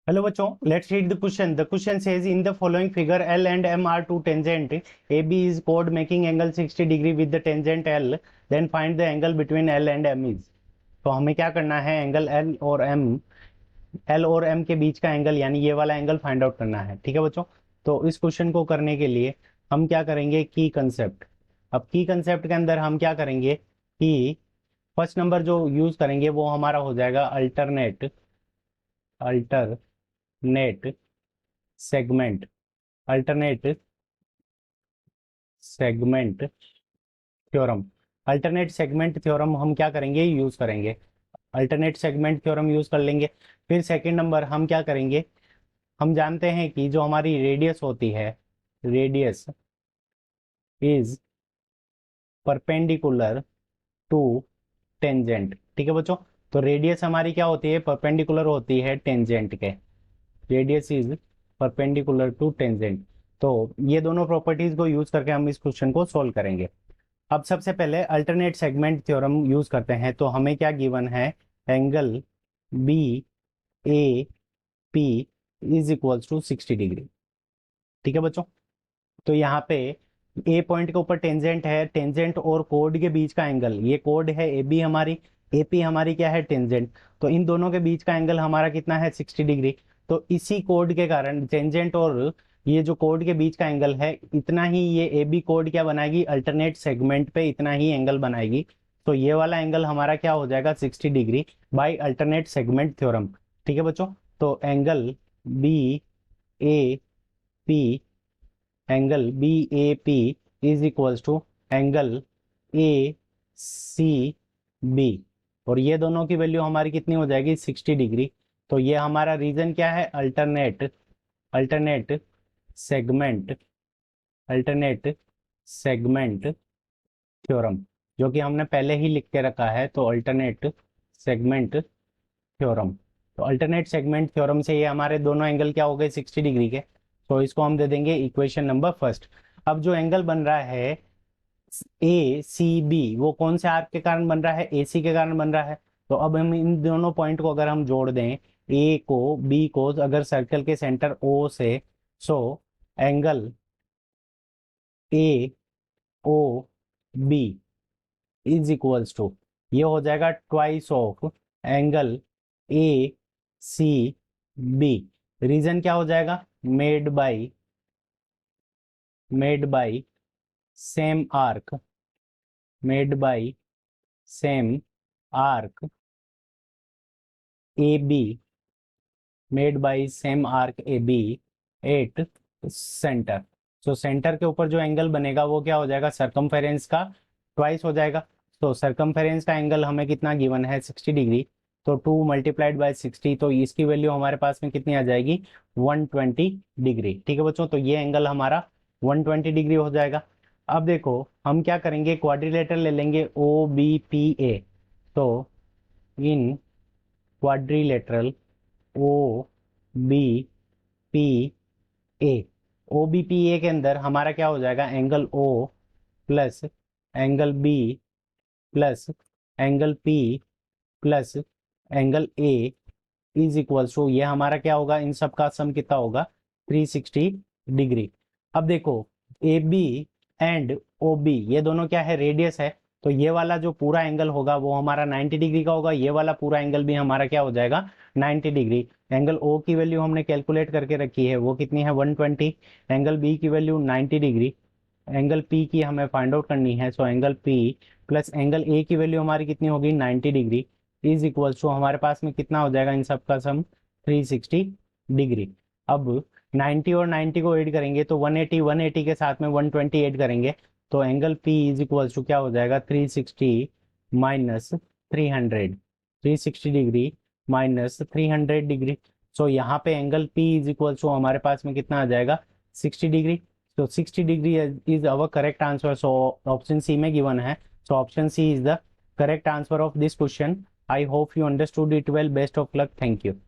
Hello बच्चों, let's read the question. The question says in the following figure L and M are two tangent. AB is chord making angle 60 degree with the tangent L. Then find the angle between L and M is. तो हमें क्या करना है, angle L और M के बीच का angle यानी ये वाला एंगल फाइंड आउट करना है। ठीक है बच्चों, तो इस क्वेश्चन को करने के लिए हम क्या करेंगे, की कंसेप्ट। अब की कंसेप्ट के अंदर हम क्या करेंगे कि फर्स्ट नंबर जो यूज करेंगे वो हमारा हो जाएगा alternate segment alternate segment theorem. Alternate segment theorem हम क्या करेंगे, यूज करेंगे। अल्टरनेट सेगमेंट थ्योरम यूज कर लेंगे। फिर सेकंड नंबर हम क्या करेंगे, हम जानते हैं कि जो हमारी रेडियस होती है, radius is perpendicular to tangent. ठीक है बच्चों, तो रेडियस हमारी क्या होती है, परपेंडिकुलर होती है टेंजेंट के। Radius is perpendicular to tangent. तो ये दोनों प्रॉपर्टीज को यूज करके हम इस क्वेश्चन को सोल्व करेंगे। अब सबसे पहले अल्टरनेट सेगमेंट थ्योरम यूज करते हैं। तो हमें क्या गिवन है, angle B A P is equals to 60 degree. ठीक है बच्चों, तो यहाँ पे ए पॉइंट के ऊपर टेंजेंट है, टेंजेंट और कोड के बीच का एंगल, ये कोड है ए बी हमारी, ए पी हमारी क्या है, टेंजेंट। तो इन दोनों के बीच का एंगल हमारा कितना है, 60 डिग्री। तो इसी कोड के कारण टेंजेंट और ये जो कोड के बीच का एंगल है, इतना ही ये ए बी कोड क्या बनाएगी, अल्टरनेट सेगमेंट पे इतना ही एंगल बनाएगी। तो ये वाला एंगल हमारा क्या हो जाएगा, 60 degree by alternate segment theorem. ठीक है बच्चों, तो angle B A P angle B A P is equals to angle A C B, और ये दोनों की वैल्यू हमारी कितनी हो जाएगी, 60 डिग्री। तो ये हमारा रीजन क्या है, alternate segment alternate segment theorem, जो कि हमने पहले ही लिख के रखा है। तो अल्टरनेट सेगमेंट थ्योरम, तो अल्टरनेट सेगमेंट थ्योरम से ये हमारे दोनों एंगल क्या हो गए, 60 डिग्री के। तो इसको हम दे देंगे इक्वेशन नंबर फर्स्ट। अब जो एंगल बन रहा है ए सी बी, वो कौन से आर्क के कारण बन रहा है, ए सी के कारण बन रहा है। तो अब हम इन दोनों पॉइंट को अगर हम जोड़ दें, ए को बी को, अगर सर्कल के सेंटर ओ से, so angle A O B is equals to, ये हो जाएगा twice of angle A C B. Reason क्या हो जाएगा, made by same arc A B made by same arc A B at centre. So centre के ऊपर जो angle बनेगा वो क्या हो जाएगा, सरकमफेरेंस का ट्वाइस हो जाएगा। तो सरकमफेरेंस का एंगल हमें कितना गिवन है, 60 डिग्री। तो 2 मल्टीप्लाइड बाय 60, तो इसकी वैल्यू हमारे पास में कितनी आ जाएगी, 120 डिग्री। ठीक है बच्चों, तो ये एंगल हमारा 120 डिग्री हो जाएगा। अब देखो हम क्या करेंगे, क्वाड्रिलेटर ले लेंगे ओ बी पी ए। तो in quadrilateral O B P A, O B P A के अंदर हमारा क्या हो जाएगा, angle O plus angle B plus angle P plus angle A is equal to, ये हमारा क्या होगा, इन सब का सम कितना होगा, 360 डिग्री। अब देखो A B and O B, ये दोनों क्या है, रेडियस है। तो ये वाला जो पूरा एंगल होगा वो हमारा 90 डिग्री का होगा, ये वाला पूरा एंगल भी हमारा क्या हो जाएगा, 90 डिग्री। एंगल ओ की वैल्यू हमने कैलकुलेट करके रखी है, वो कितनी है, 120। एंगल बी की वैल्यू 90 डिग्री। एंगल पी की हमें फाइंड आउट करनी है, so angle P plus angle ए की वैल्यू हमारी कितनी होगी, 90 डिग्री इज इक्वल टू, हमारे पास में कितना हो जाएगा इन सब का सम, 360 डिग्री। अब 90 और 90 को ऐड करेंगे तो 180 के साथ में 120 ऐड करेंगे, तो angle P is equal to क्या हो जाएगा, 360 minus 300, 360 degree minus 300 degree. So यहाँ पे angle P is equal to हमारे पास में कितना आ जाएगा, 60 डिग्री। तो 60 degree is our correct answer. So option C में गिवन है, so option C is the correct answer of this question. I hope you understood it well. Best of luck. Thank you.